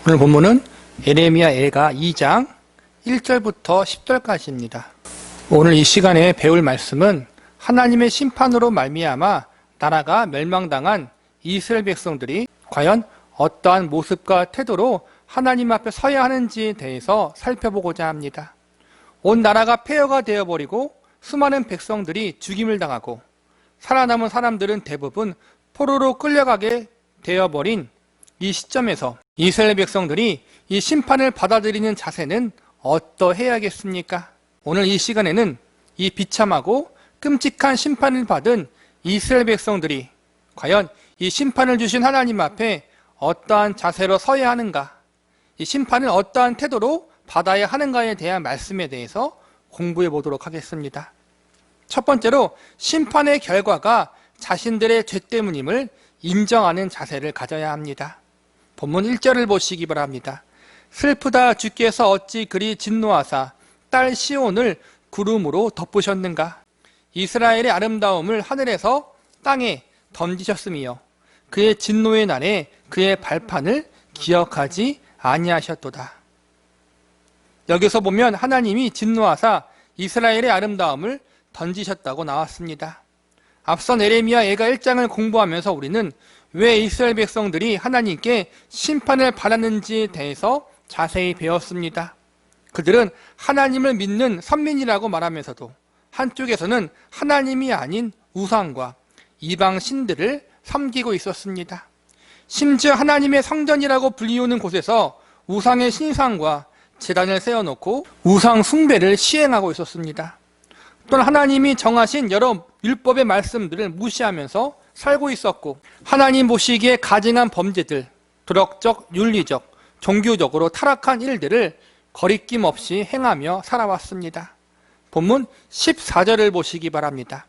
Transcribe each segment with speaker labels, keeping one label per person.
Speaker 1: 오늘 본문은 예레미야 애가 2장 1절부터 10절까지입니다. 오늘 이 시간에 배울 말씀은 하나님의 심판으로 말미암아 나라가 멸망당한 이스라엘 백성들이 과연 어떠한 모습과 태도로 하나님 앞에 서야 하는지에 대해서 살펴보고자 합니다. 온 나라가 폐허가 되어버리고 수많은 백성들이 죽임을 당하고 살아남은 사람들은 대부분 포로로 끌려가게 되어버린 이 시점에서 이스라엘 백성들이 이 심판을 받아들이는 자세는 어떠해야겠습니까? 오늘 이 시간에는 이 비참하고 끔찍한 심판을 받은 이스라엘 백성들이 과연 이 심판을 주신 하나님 앞에 어떠한 자세로 서야 하는가, 이 심판을 어떠한 태도로 받아야 하는가에 대한 말씀에 대해서 공부해 보도록 하겠습니다. 첫 번째로 심판의 결과가 자신들의 죄 때문임을 인정하는 자세를 가져야 합니다. 본문 1절을 보시기 바랍니다. 슬프다 주께서 어찌 그리 진노하사 딸 시온을 구름으로 덮으셨는가. 이스라엘의 아름다움을 하늘에서 땅에 던지셨으며 그의 진노의 날에 그의 발판을 기억하지 아니하셨도다. 여기서 보면 하나님이 진노하사 이스라엘의 아름다움을 던지셨다고 나왔습니다. 앞선 예레미야 애가 1장을 공부하면서 우리는 왜 이스라엘 백성들이 하나님께 심판을 받았는지에 대해서 자세히 배웠습니다. 그들은 하나님을 믿는 선민이라고 말하면서도 한쪽에서는 하나님이 아닌 우상과 이방 신들을 섬기고 있었습니다. 심지어 하나님의 성전이라고 불리우는 곳에서 우상의 신상과 제단을 세워놓고 우상 숭배를 시행하고 있었습니다. 또한 하나님이 정하신 여러 율법의 말씀들을 무시하면서 살고 있었고, 하나님 보시기에 가증한 범죄들, 도덕적, 윤리적, 종교적으로 타락한 일들을 거리낌 없이 행하며 살아왔습니다. 본문 14절을 보시기 바랍니다.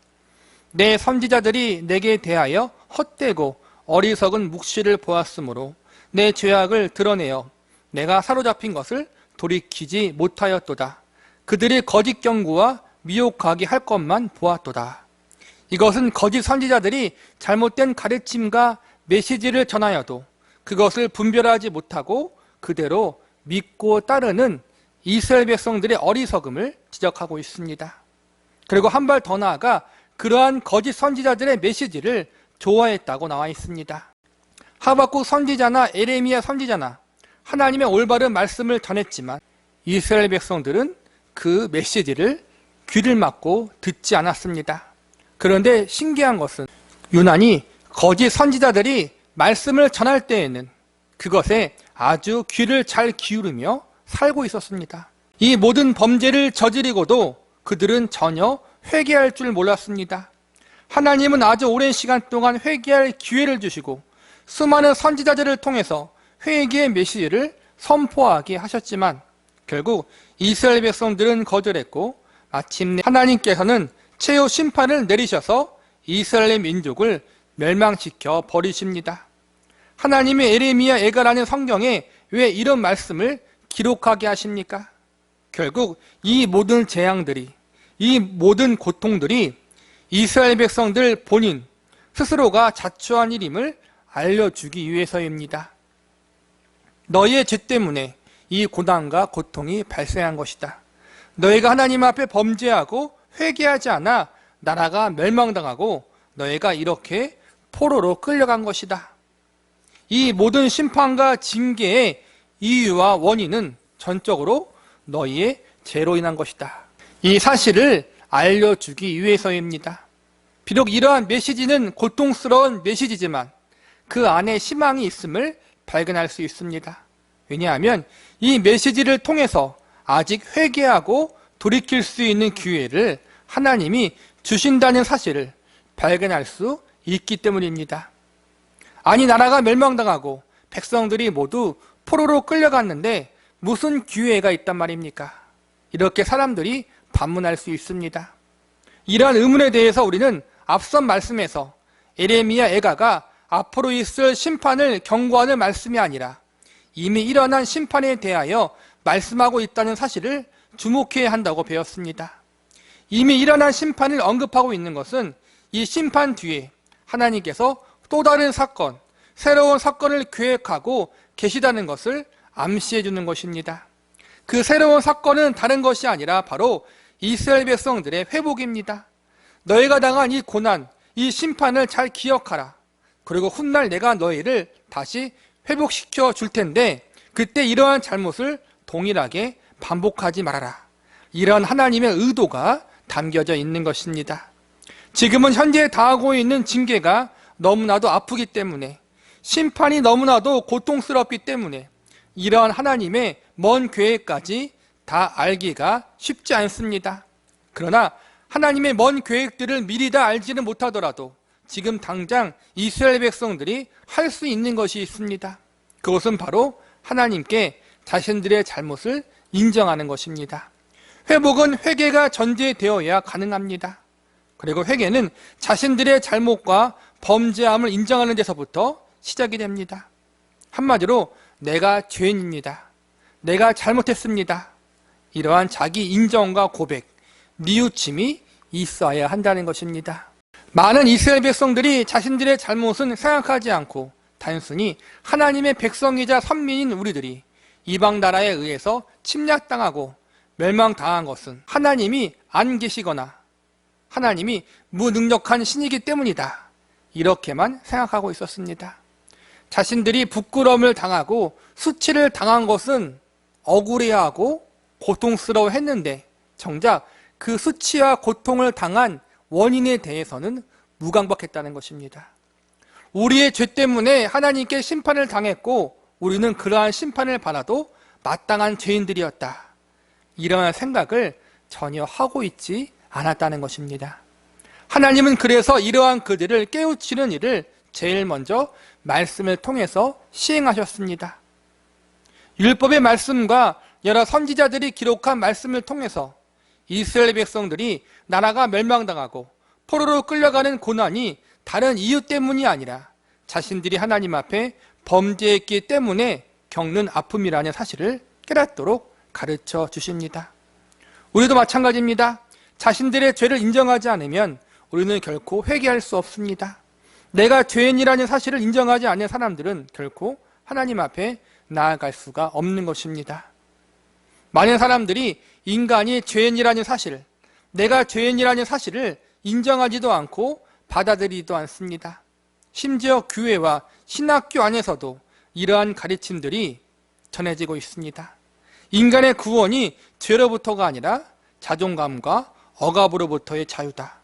Speaker 1: 내 선지자들이 내게 대하여 헛되고 어리석은 묵시를 보았으므로 내 죄악을 드러내어 내가 사로잡힌 것을 돌이키지 못하였도다. 그들이 거짓 경고와 미혹하게 할 것만 보았도다. 이것은 거짓 선지자들이 잘못된 가르침과 메시지를 전하여도 그것을 분별하지 못하고 그대로 믿고 따르는 이스라엘 백성들의 어리석음을 지적하고 있습니다. 그리고 한 발 더 나아가 그러한 거짓 선지자들의 메시지를 좋아했다고 나와 있습니다. 하박국 선지자나 예레미야 선지자나 하나님의 올바른 말씀을 전했지만 이스라엘 백성들은 그 메시지를 귀를 막고 듣지 않았습니다. 그런데 신기한 것은 유난히 거짓 선지자들이 말씀을 전할 때에는 그것에 아주 귀를 잘 기울이며 살고 있었습니다. 이 모든 범죄를 저지르고도 그들은 전혀 회개할 줄 몰랐습니다. 하나님은 아주 오랜 시간 동안 회개할 기회를 주시고 수많은 선지자들을 통해서 회개의 메시지를 선포하게 하셨지만 결국 이스라엘 백성들은 거절했고 마침내 하나님께서는 최후 심판을 내리셔서 이스라엘 민족을 멸망시켜 버리십니다. 하나님의 예레미야 애가라는 성경에 왜 이런 말씀을 기록하게 하십니까? 결국 이 모든 재앙들이, 이 모든 고통들이 이스라엘 백성들 본인 스스로가 자초한 일임을 알려주기 위해서입니다. 너희의 죄 때문에 이 고난과 고통이 발생한 것이다. 너희가 하나님 앞에 범죄하고 회개하지 않아 나라가 멸망당하고 너희가 이렇게 포로로 끌려간 것이다. 이 모든 심판과 징계의 이유와 원인은 전적으로 너희의 죄로 인한 것이다. 이 사실을 알려주기 위해서입니다. 비록 이러한 메시지는 고통스러운 메시지지만 그 안에 희망이 있음을 발견할 수 있습니다. 왜냐하면 이 메시지를 통해서 아직 회개하고 돌이킬 수 있는 기회를 하나님이 주신다는 사실을 발견할 수 있기 때문입니다. 아니, 나라가 멸망당하고 백성들이 모두 포로로 끌려갔는데 무슨 기회가 있단 말입니까? 이렇게 사람들이 반문할 수 있습니다. 이러한 의문에 대해서 우리는 앞선 말씀에서 예레미야 애가가 앞으로 있을 심판을 경고하는 말씀이 아니라 이미 일어난 심판에 대하여 말씀하고 있다는 사실을 주목해야 한다고 배웠습니다. 이미 일어난 심판을 언급하고 있는 것은 이 심판 뒤에 하나님께서 또 다른 사건, 새로운 사건을 계획하고 계시다는 것을 암시해 주는 것입니다. 그 새로운 사건은 다른 것이 아니라 바로 이스라엘 백성들의 회복입니다. 너희가 당한 이 고난, 이 심판을 잘 기억하라. 그리고 훗날 내가 너희를 다시 회복시켜 줄 텐데 그때 이러한 잘못을 동일하게 반복하지 말아라. 이런 하나님의 의도가 담겨져 있는 것입니다. 지금은 현재 당하고 있는 징계가 너무나도 아프기 때문에, 심판이 너무나도 고통스럽기 때문에 이러한 하나님의 먼 계획까지 다 알기가 쉽지 않습니다. 그러나 하나님의 먼 계획들을 미리 다 알지는 못하더라도 지금 당장 이스라엘 백성들이 할 수 있는 것이 있습니다. 그것은 바로 하나님께 자신들의 잘못을 인정하는 것입니다. 회복은 회개가 전제되어야 가능합니다. 그리고 회개는 자신들의 잘못과 범죄함을 인정하는 데서부터 시작이 됩니다. 한마디로 내가 죄인입니다. 내가 잘못했습니다. 이러한 자기 인정과 고백, 뉘우침이 있어야 한다는 것입니다. 많은 이스라엘 백성들이 자신들의 잘못은 생각하지 않고 단순히 하나님의 백성이자 선민인 우리들이 이방 나라에 의해서 침략당하고 멸망당한 것은 하나님이 안 계시거나 하나님이 무능력한 신이기 때문이다. 이렇게만 생각하고 있었습니다. 자신들이 부끄러움을 당하고 수치를 당한 것은 억울해하고 고통스러워했는데 정작 그 수치와 고통을 당한 원인에 대해서는 무감각했다는 것입니다. 우리의 죄 때문에 하나님께 심판을 당했고 우리는 그러한 심판을 받아도 마땅한 죄인들이었다. 이러한 생각을 전혀 하고 있지 않았다는 것입니다. 하나님은 그래서 이러한 그들을 깨우치는 일을 제일 먼저 말씀을 통해서 시행하셨습니다. 율법의 말씀과 여러 선지자들이 기록한 말씀을 통해서 이스라엘 백성들이 나라가 멸망당하고 포로로 끌려가는 고난이 다른 이유 때문이 아니라 자신들이 하나님 앞에 범죄했기 때문에 겪는 아픔이라는 사실을 깨닫도록 가르쳐 주십니다. 우리도 마찬가지입니다. 자신들의 죄를 인정하지 않으면 우리는 결코 회개할 수 없습니다. 내가 죄인이라는 사실을 인정하지 않는 사람들은 결코 하나님 앞에 나아갈 수가 없는 것입니다. 많은 사람들이 인간이 죄인이라는 사실, 내가 죄인이라는 사실을 인정하지도 않고 받아들이지도 않습니다. 심지어 교회와 신학교 안에서도 이러한 가르침들이 전해지고 있습니다. 인간의 구원이 죄로부터가 아니라 자존감과 억압으로부터의 자유다.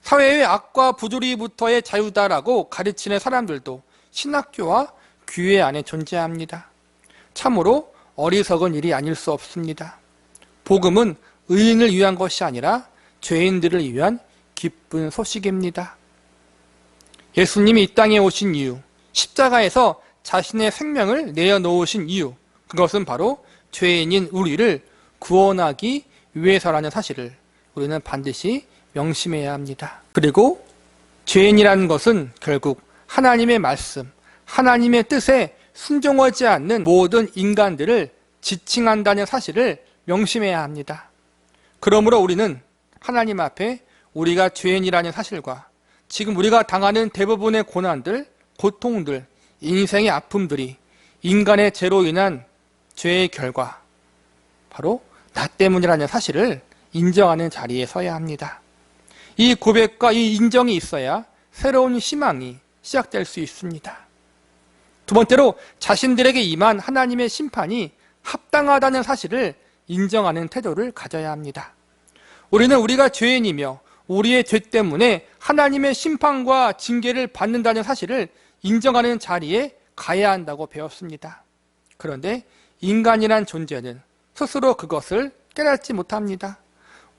Speaker 1: 사회의 악과 부조리부터의 자유다라고 가르치는 사람들도 신학교와 교회 안에 존재합니다. 참으로 어리석은 일이 아닐 수 없습니다. 복음은 의인을 위한 것이 아니라 죄인들을 위한 기쁜 소식입니다. 예수님이 이 땅에 오신 이유, 십자가에서 자신의 생명을 내어놓으신 이유, 그것은 바로 죄인인 우리를 구원하기 위해서라는 사실을 우리는 반드시 명심해야 합니다. 그리고 죄인이라는 것은 결국 하나님의 말씀, 하나님의 뜻에 순종하지 않는 모든 인간들을 지칭한다는 사실을 명심해야 합니다. 그러므로 우리는 하나님 앞에 우리가 죄인이라는 사실과 지금 우리가 당하는 대부분의 고난들, 고통들, 인생의 아픔들이 인간의 죄로 인한 죄의 결과, 바로 나 때문이라는 사실을 인정하는 자리에 서야 합니다. 이 고백과 이 인정이 있어야 새로운 희망이 시작될 수 있습니다. 두 번째로 자신들에게 임한 하나님의 심판이 합당하다는 사실을 인정하는 태도를 가져야 합니다. 우리는 우리가 죄인이며 우리의 죄 때문에 하나님의 심판과 징계를 받는다는 사실을 인정하는 자리에 가야 한다고 배웠습니다. 그런데 인간이란 존재는 스스로 그것을 깨닫지 못합니다.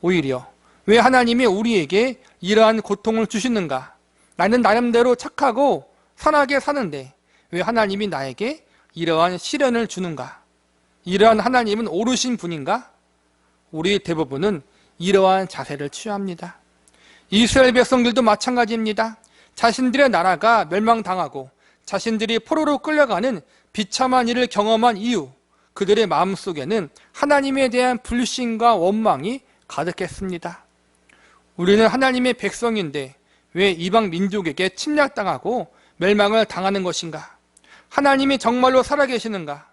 Speaker 1: 오히려 왜 하나님이 우리에게 이러한 고통을 주시는가? 나는 나름대로 착하고 선하게 사는데 왜 하나님이 나에게 이러한 시련을 주는가? 이러한 하나님은 오르신 분인가? 우리 대부분은 이러한 자세를 취합니다. 이스라엘 백성들도 마찬가지입니다. 자신들의 나라가 멸망당하고 자신들이 포로로 끌려가는 비참한 일을 경험한 이후 그들의 마음속에는 하나님에 대한 불신과 원망이 가득했습니다. 우리는 하나님의 백성인데 왜 이방 민족에게 침략당하고 멸망을 당하는 것인가? 하나님이 정말로 살아계시는가?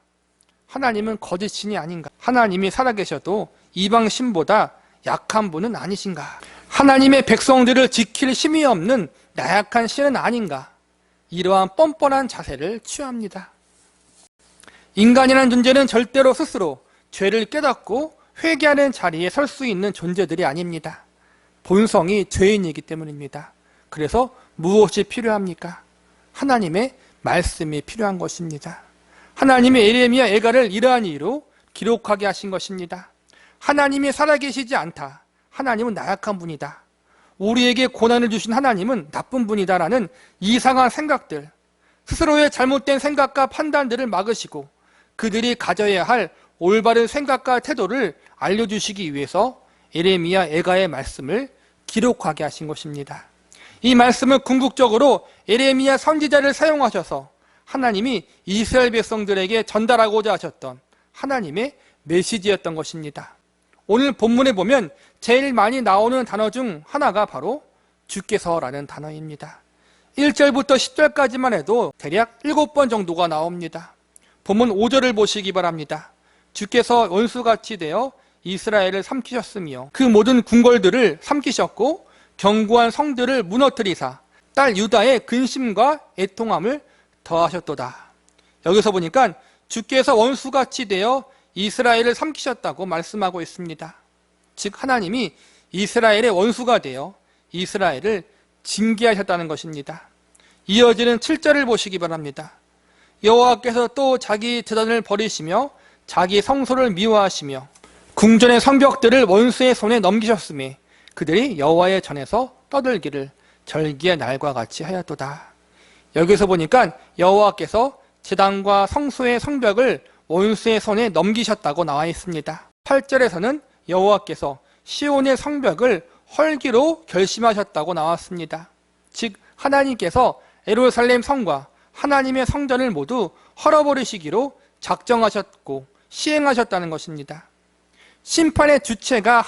Speaker 1: 하나님은 거짓신이 아닌가? 하나님이 살아계셔도 이방 신보다 약한 분은 아니신가? 하나님의 백성들을 지킬 힘이 없는 나약한 신은 아닌가? 이러한 뻔뻔한 자세를 취합니다. 인간이라는 존재는 절대로 스스로 죄를 깨닫고 회개하는 자리에 설 수 있는 존재들이 아닙니다. 본성이 죄인이기 때문입니다. 그래서 무엇이 필요합니까? 하나님의 말씀이 필요한 것입니다. 하나님이 에레미야 애가를 이러한 이유로 기록하게 하신 것입니다. 하나님이 살아계시지 않다. 하나님은 나약한 분이다. 우리에게 고난을 주신 하나님은 나쁜 분이다라는 이상한 생각들, 스스로의 잘못된 생각과 판단들을 막으시고 그들이 가져야 할 올바른 생각과 태도를 알려주시기 위해서 에레미야 애가의 말씀을 기록하게 하신 것입니다. 이 말씀은 궁극적으로 에레미야 선지자를 사용하셔서 하나님이 이스라엘 백성들에게 전달하고자 하셨던 하나님의 메시지였던 것입니다. 오늘 본문에 보면 제일 많이 나오는 단어 중 하나가 바로 주께서라는 단어입니다. 1절부터 10절까지만 해도 대략 7번 정도가 나옵니다. 본문 5절을 보시기 바랍니다. 주께서 원수같이 되어 이스라엘을 삼키셨으며 그 모든 궁궐들을 삼키셨고 견고한 성들을 무너뜨리사 딸 유다의 근심과 애통함을 더하셨도다. 여기서 보니까 주께서 원수같이 되어 이스라엘을 삼키셨다고 말씀하고 있습니다. 즉 하나님이 이스라엘의 원수가 되어 이스라엘을 징계하셨다는 것입니다. 이어지는 7절을 보시기 바랍니다. 여호와께서 또 자기 제단을 버리시며 자기 성소를 미워하시며 궁전의 성벽들을 원수의 손에 넘기셨으며 그들이 여호와의 전에서 떠들기를 절기의 날과 같이 하였도다. 여기서 보니까 여호와께서 제단과 성소의 성벽을 원수의 손에 넘기셨다고 나와 있습니다. 8절에서는 여호와께서 시온의 성벽을 헐기로 결심하셨다고 나왔습니다. 즉 하나님께서 예루살렘 성과 하나님의 성전을 모두 헐어버리시기로 작정하셨고 시행하셨다는 것입니다. 심판의 주체가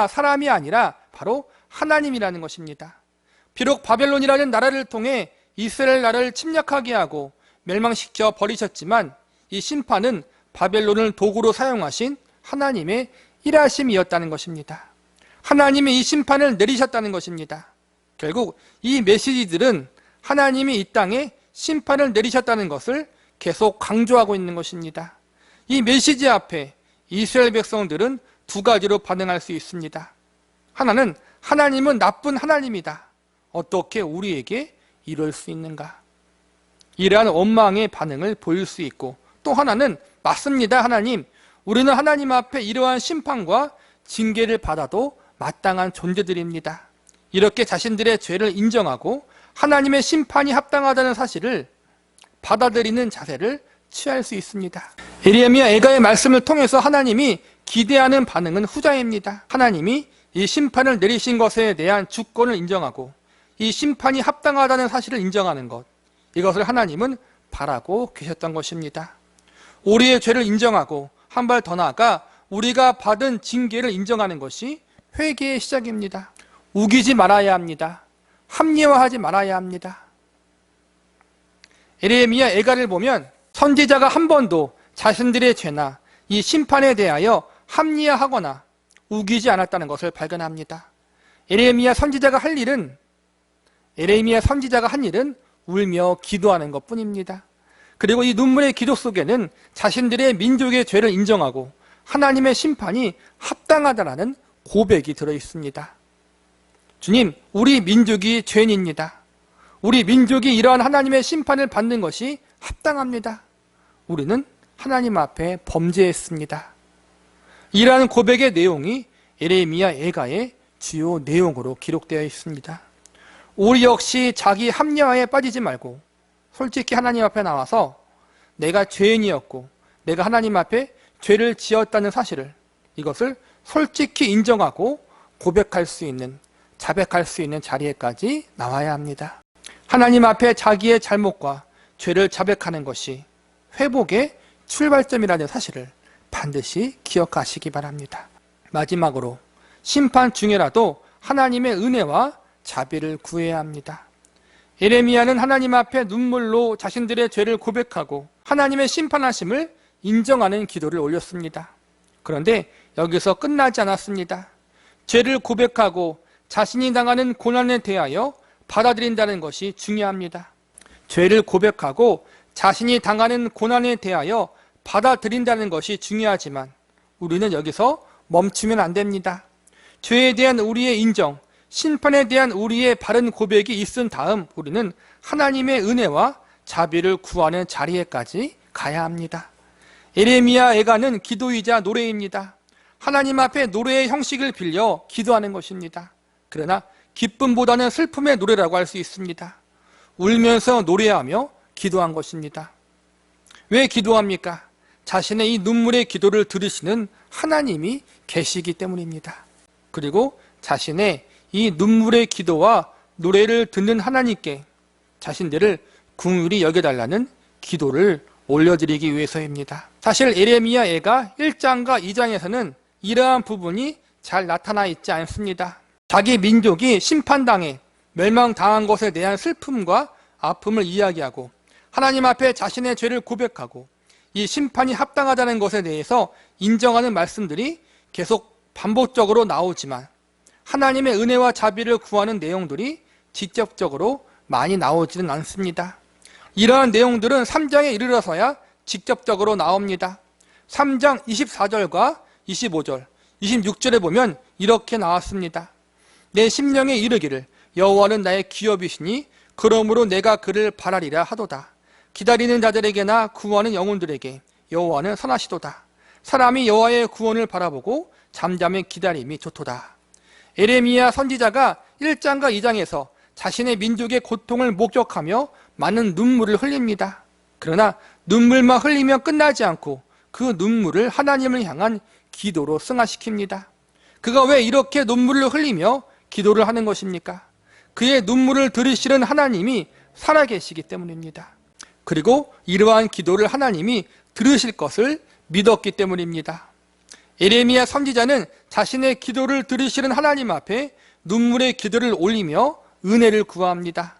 Speaker 1: 사람이 아니라 바로 하나님이라는 것입니다. 비록 바벨론이라는 나라를 통해 이스라엘 나라를 침략하게 하고 멸망시켜 버리셨지만 이 심판은 바벨론을 도구로 사용하신 하나님의 일하심이었다는 것입니다. 하나님이 이 심판을 내리셨다는 것입니다. 결국 이 메시지들은 하나님이 이 땅에 심판을 내리셨다는 것을 계속 강조하고 있는 것입니다. 이 메시지 앞에 이스라엘 백성들은 두 가지로 반응할 수 있습니다. 하나는 하나님은 나쁜 하나님이다. 어떻게 우리에게 이럴 수 있는가? 이러한 원망의 반응을 보일 수 있고, 또 하나는 맞습니다 하나님, 우리는 하나님 앞에 이러한 심판과 징계를 받아도 마땅한 존재들입니다. 이렇게 자신들의 죄를 인정하고 하나님의 심판이 합당하다는 사실을 받아들이는 자세를 취할 수 있습니다. 에레미야 애가의 말씀을 통해서 하나님이 기대하는 반응은 후자입니다. 하나님이 이 심판을 내리신 것에 대한 주권을 인정하고 이 심판이 합당하다는 사실을 인정하는 것, 이것을 하나님은 바라고 계셨던 것입니다. 우리의 죄를 인정하고 한 발 더 나아가 우리가 받은 징계를 인정하는 것이 회개의 시작입니다. 우기지 말아야 합니다. 합리화하지 말아야 합니다. 에레미야 애가를 보면 선지자가 한 번도 자신들의 죄나 이 심판에 대하여 합리화하거나 우기지 않았다는 것을 발견합니다. 에레미야 선지자가 한 일은 울며 기도하는 것뿐입니다. 그리고 이 눈물의 기도 속에는 자신들의 민족의 죄를 인정하고 하나님의 심판이 합당하다라는 고백이 들어있습니다. 주님, 우리 민족이 죄인입니다. 우리 민족이 이러한 하나님의 심판을 받는 것이 합당합니다. 우리는 하나님 앞에 범죄했습니다. 이러한 고백의 내용이 에레미야 애가의 주요 내용으로 기록되어 있습니다. 우리 역시 자기 합리화에 빠지지 말고 솔직히 하나님 앞에 나와서 내가 죄인이었고 내가 하나님 앞에 죄를 지었다는 사실을, 이것을 솔직히 인정하고 고백할 수 있는, 자백할 수 있는 자리에까지 나와야 합니다. 하나님 앞에 자기의 잘못과 죄를 자백하는 것이 회복의 출발점이라는 사실을 반드시 기억하시기 바랍니다. 마지막으로 심판 중에라도 하나님의 은혜와 자비를 구해야 합니다. 예레미야는 하나님 앞에 눈물로 자신들의 죄를 고백하고 하나님의 심판하심을 인정하는 기도를 올렸습니다. 그런데 여기서 끝나지 않았습니다. 죄를 고백하고 자신이 당하는 고난에 대하여 받아들인다는 것이 중요합니다. 죄를 고백하고 자신이 당하는 고난에 대하여 받아들인다는 것이 중요하지만 우리는 여기서 멈추면 안 됩니다. 죄에 대한 우리의 인정, 심판에 대한 우리의 바른 고백이 있은 다음 우리는 하나님의 은혜와 자비를 구하는 자리에까지 가야 합니다. 예레미야 애가는 기도이자 노래입니다. 하나님 앞에 노래의 형식을 빌려 기도하는 것입니다. 그러나 기쁨보다는 슬픔의 노래라고 할 수 있습니다. 울면서 노래하며 기도한 것입니다. 왜 기도합니까? 자신의 이 눈물의 기도를 들으시는 하나님이 계시기 때문입니다. 그리고 자신의 이 눈물의 기도와 노래를 듣는 하나님께 자신들을 긍휼히 여겨달라는 기도를 올려드리기 위해서입니다. 사실 예레미야 애가 1장과 2장에서는 이러한 부분이 잘 나타나 있지 않습니다. 자기 민족이 심판당해 멸망당한 것에 대한 슬픔과 아픔을 이야기하고 하나님 앞에 자신의 죄를 고백하고 이 심판이 합당하다는 것에 대해서 인정하는 말씀들이 계속 반복적으로 나오지만 하나님의 은혜와 자비를 구하는 내용들이 직접적으로 많이 나오지는 않습니다. 이러한 내용들은 3장에 이르러서야 직접적으로 나옵니다. 3장 24절과 25절, 26절에 보면 이렇게 나왔습니다. 내 심령에 이르기를 여호와는 나의 기업이시니 그러므로 내가 그를 바라리라 하도다. 기다리는 자들에게나 구하는 영혼들에게 여호와는 선하시도다. 사람이 여호와의 구원을 바라보고 잠잠히 기다림이 좋도다. 예레미야 선지자가 1장과 2장에서 자신의 민족의 고통을 목격하며 많은 눈물을 흘립니다. 그러나 눈물만 흘리면 끝나지 않고 그 눈물을 하나님을 향한 기도로 승화시킵니다. 그가 왜 이렇게 눈물을 흘리며 기도를 하는 것입니까? 그의 눈물을 들으시는 하나님이 살아계시기 때문입니다. 그리고 이러한 기도를 하나님이 들으실 것을 믿었기 때문입니다. 예레미야 선지자는 자신의 기도를 들으시는 하나님 앞에 눈물의 기도를 올리며 은혜를 구합니다.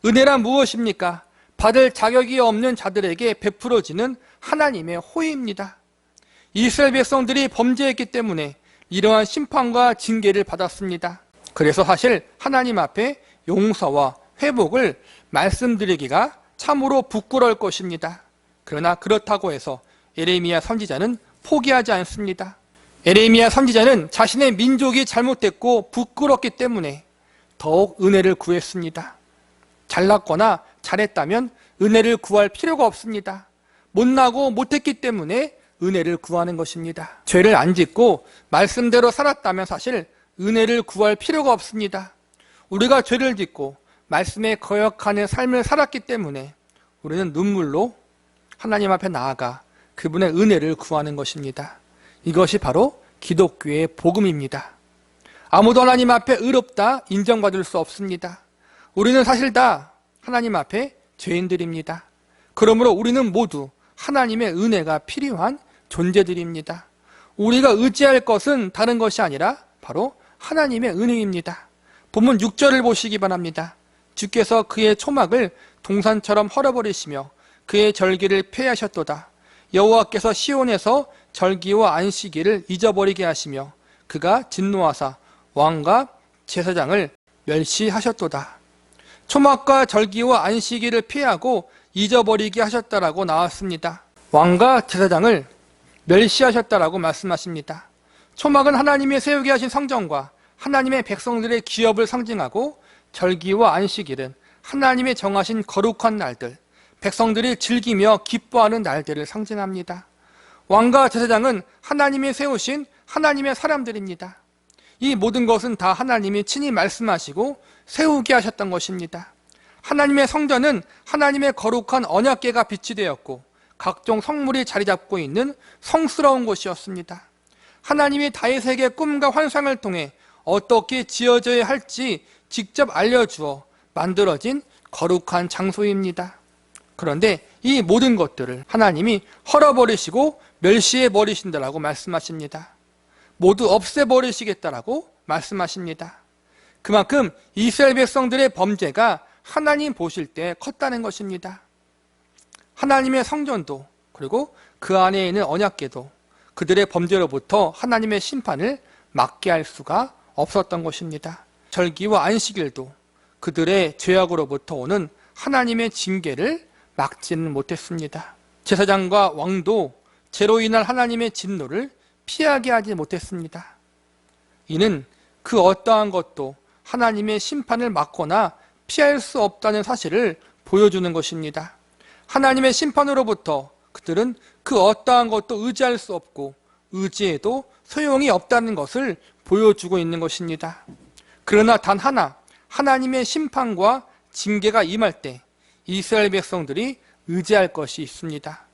Speaker 1: 은혜란 무엇입니까? 받을 자격이 없는 자들에게 베풀어지는 하나님의 호의입니다. 이스라엘 백성들이 범죄했기 때문에 이러한 심판과 징계를 받았습니다. 그래서 사실 하나님 앞에 용서와 회복을 말씀드리기가 참으로 부끄러울 것입니다. 그러나 그렇다고 해서 예레미야 선지자는 포기하지 않습니다. 예레미야 선지자는 자신의 민족이 잘못됐고 부끄럽기 때문에 더욱 은혜를 구했습니다. 잘났거나 잘했다면 은혜를 구할 필요가 없습니다. 못나고 못했기 때문에 은혜를 구하는 것입니다. 죄를 안 짓고 말씀대로 살았다면 사실 은혜를 구할 필요가 없습니다. 우리가 죄를 짓고 말씀에 거역하는 삶을 살았기 때문에 우리는 눈물로 하나님 앞에 나아가 그분의 은혜를 구하는 것입니다. 이것이 바로 기독교의 복음입니다. 아무도 하나님 앞에 의롭다 인정받을 수 없습니다. 우리는 사실 다 하나님 앞에 죄인들입니다. 그러므로 우리는 모두 하나님의 은혜가 필요한 존재들입니다. 우리가 의지할 것은 다른 것이 아니라 바로 하나님의 은혜입니다. 본문 6절을 보시기 바랍니다. 주께서 그의 초막을 동산처럼 헐어버리시며 그의 절기를 폐하셨도다. 여호와께서 시온에서 절기와 안식일을 잊어버리게 하시며 그가 진노하사 왕과 제사장을 멸시하셨도다. 초막과 절기와 안식일을 피하고 잊어버리게 하셨다라고 나왔습니다. 왕과 제사장을 멸시하셨다라고 말씀하십니다. 초막은 하나님이 세우게 하신 성전과 하나님의 백성들의 기업을 상징하고 절기와 안식일은 하나님의 정하신 거룩한 날들, 백성들이 즐기며 기뻐하는 날들을 상징합니다. 왕과 제사장은 하나님이 세우신 하나님의 사람들입니다. 이 모든 것은 다 하나님이 친히 말씀하시고 세우게 하셨던 것입니다. 하나님의 성전은 하나님의 거룩한 언약궤가 빛이 되었고 각종 성물이 자리 잡고 있는 성스러운 곳이었습니다. 하나님이 다윗에게 꿈과 환상을 통해 어떻게 지어져야 할지 직접 알려주어 만들어진 거룩한 장소입니다. 그런데 이 모든 것들을 하나님이 헐어버리시고 멸시해버리신다라고 말씀하십니다. 모두 없애버리시겠다라고 말씀하십니다. 그만큼 이스라엘 백성들의 범죄가 하나님 보실 때 컸다는 것입니다. 하나님의 성전도 그리고 그 안에 있는 언약궤도 그들의 범죄로부터 하나님의 심판을 막게 할 수가 없었던 것입니다. 절기와 안식일도 그들의 죄악으로부터 오는 하나님의 징계를 막지는 못했습니다. 제사장과 왕도 죄로 인한 하나님의 진노를 피하게 하지 못했습니다. 이는 그 어떠한 것도 하나님의 심판을 막거나 피할 수 없다는 사실을 보여주는 것입니다. 하나님의 심판으로부터 그들은 그 어떠한 것도 의지할 수 없고 의지해도 소용이 없다는 것을 보여주고 있는 것입니다. 그러나 단 하나, 하나님의 심판과 징계가 임할 때 이스라엘 백성들이 의지할 것이 있습니다.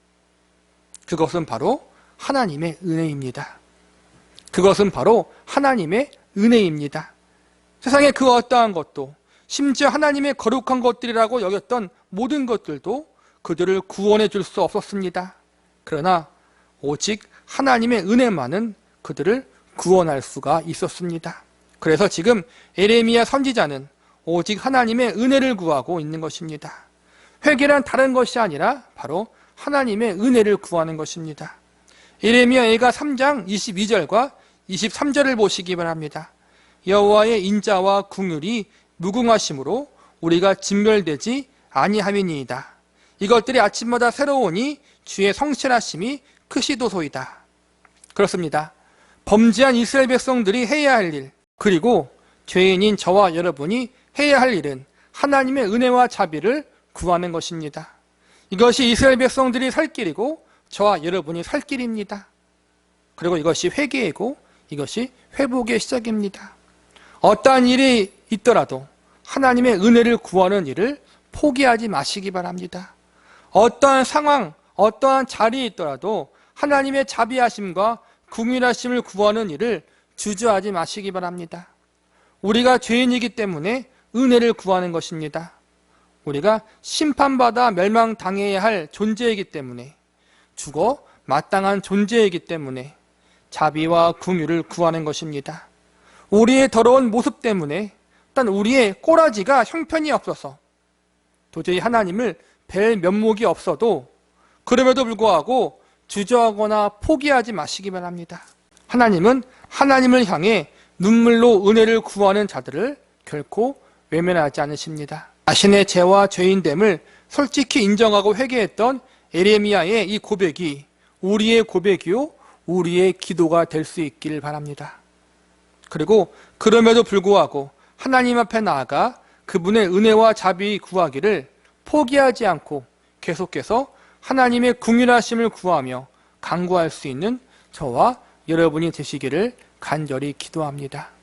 Speaker 1: 그것은 바로 하나님의 은혜입니다. 그것은 바로 하나님의 은혜입니다. 세상의 그 어떠한 것도 심지어 하나님의 거룩한 것들이라고 여겼던 모든 것들도 그들을 구원해 줄 수 없었습니다. 그러나 오직 하나님의 은혜만은 그들을 구원할 수가 있었습니다. 그래서 지금 에레미야 선지자는 오직 하나님의 은혜를 구하고 있는 것입니다. 회개란 다른 것이 아니라 바로 하나님의 은혜를 구하는 것입니다. 에레미야 예가 3장 22절과 23절을 보시기 바랍니다. 여호와의 인자와 긍휼이 무궁하심으로 우리가 진멸되지 아니함이니이다. 이것들이 아침마다 새로우니 주의 성실하심이 크시도소이다. 그렇습니다. 범죄한 이스라엘 백성들이 해야 할 일, 그리고 죄인인 저와 여러분이 해야 할 일은 하나님의 은혜와 자비를 구하는 것입니다. 이것이 이스라엘 백성들이 살 길이고 저와 여러분이 살 길입니다. 그리고 이것이 회개이고 이것이 회복의 시작입니다. 어떠한 일이 있더라도 하나님의 은혜를 구하는 일을 포기하지 마시기 바랍니다. 어떠한 상황, 어떠한 자리에 있더라도 하나님의 자비하심과 긍휼하심을 구하는 일을 주저하지 마시기 바랍니다. 우리가 죄인이기 때문에 은혜를 구하는 것입니다. 우리가 심판받아 멸망당해야 할 존재이기 때문에, 죽어 마땅한 존재이기 때문에 자비와 긍휼을 구하는 것입니다. 우리의 더러운 모습 때문에, 일단 우리의 꼬라지가 형편이 없어서 도저히 하나님을 뵐 면목이 없어도 그럼에도 불구하고 주저하거나 포기하지 마시기 바랍니다. 하나님은 하나님을 향해 눈물로 은혜를 구하는 자들을 결코 외면하지 않으십니다. 자신의 죄와 죄인됨을 솔직히 인정하고 회개했던 에레미야의 이 고백이 우리의 고백이요 우리의 기도가 될 수 있기를 바랍니다. 그리고 그럼에도 불구하고 하나님 앞에 나아가 그분의 은혜와 자비 구하기를 포기하지 않고 계속해서 하나님의 긍휼하심을 구하며 간구할 수 있는 저와 여러분이 되시기를 간절히 기도합니다.